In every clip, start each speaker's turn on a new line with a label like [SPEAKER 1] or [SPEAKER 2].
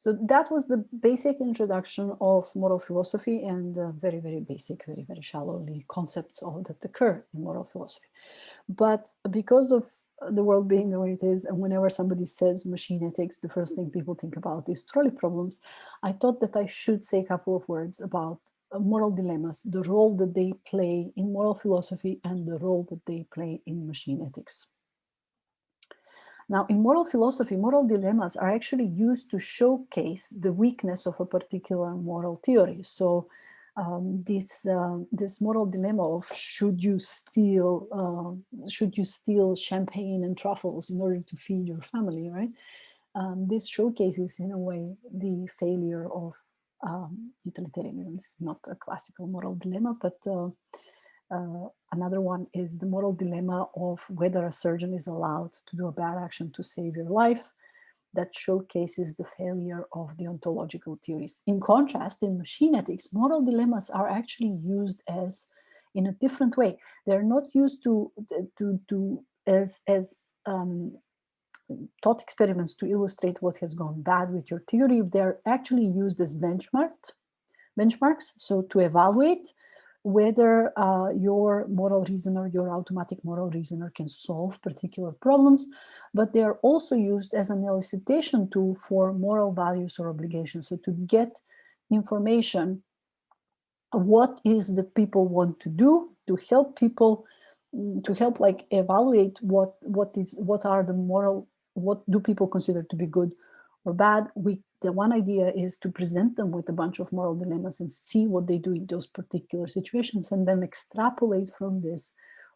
[SPEAKER 1] So that was the basic introduction of moral philosophy and very, very basic, very, very shallowly concepts that occur in moral philosophy. But because of the world being the way it is, and whenever somebody says machine ethics, the first thing people think about is trolley problems, I thought that I should say a couple of words about moral dilemmas, the role that they play in moral philosophy and the role that they play in machine ethics. Now, in moral philosophy, moral dilemmas are actually used to showcase the weakness of a particular moral theory. So this moral dilemma of should you steal champagne and truffles in order to feed your family, right? This showcases in a way the failure of utilitarianism. It's not a classical moral dilemma, but another one is the moral dilemma of whether a surgeon is allowed to do a bad action to save your life. That showcases the failure of the ontological theories. In contrast, in machine ethics, moral dilemmas are actually used as in a different way. They're not used as thought experiments to illustrate what has gone bad with your theory. They're actually used as benchmarks, so to evaluate whether your moral reasoner, your automatic moral reasoner can solve particular problems, but they are also used as an elicitation tool for moral values or obligations. So to get information, what is the people want to do to help people, to help like evaluate what do people consider to be good or bad. The one idea is to present them with a bunch of moral dilemmas and see what they do in those particular situations, and then extrapolate from this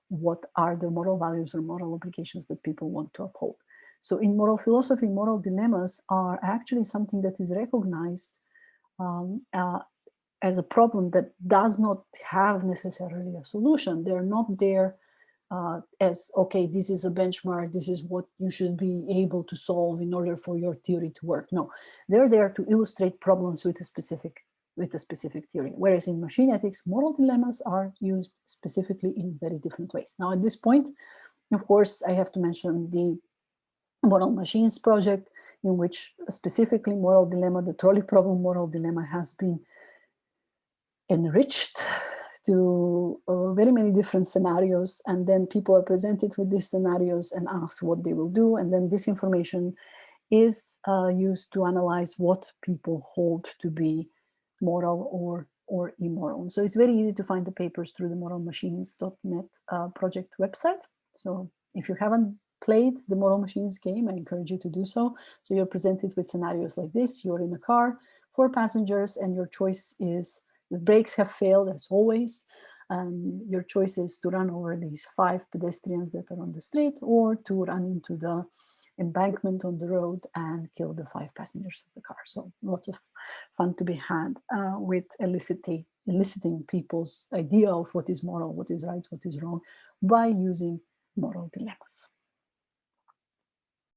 [SPEAKER 1] what are the moral values or moral obligations that people want to uphold. So in moral philosophy, moral dilemmas are actually something that is recognized as a problem that does not have necessarily a solution. They're not there as, okay, this is a benchmark, this is what you should be able to solve in order for your theory to work. No, they're there to illustrate problems with a specific theory. Whereas in machine ethics, moral dilemmas are used specifically in very different ways. Now, at this point, of course, I have to mention the Moral Machines project, in which specifically moral dilemma, the trolley problem moral dilemma, has been enriched to very many different scenarios, and then people are presented with these scenarios and asked what they will do, and then this information is used to analyze what people hold to be moral or immoral. And so it's very easy to find the papers through the moralmachines.net project website. So if you haven't played the Moral Machines game, I encourage you to do so. So you're presented with scenarios like this. You're in a car, 4 passengers, and your choice is, the brakes have failed as always. Your choice is to run over these 5 pedestrians that are on the street, or to run into the embankment on the road and kill the 5 passengers of the car. So lots of fun to be had with eliciting people's idea of what is moral, what is right, what is wrong, by using moral dilemmas.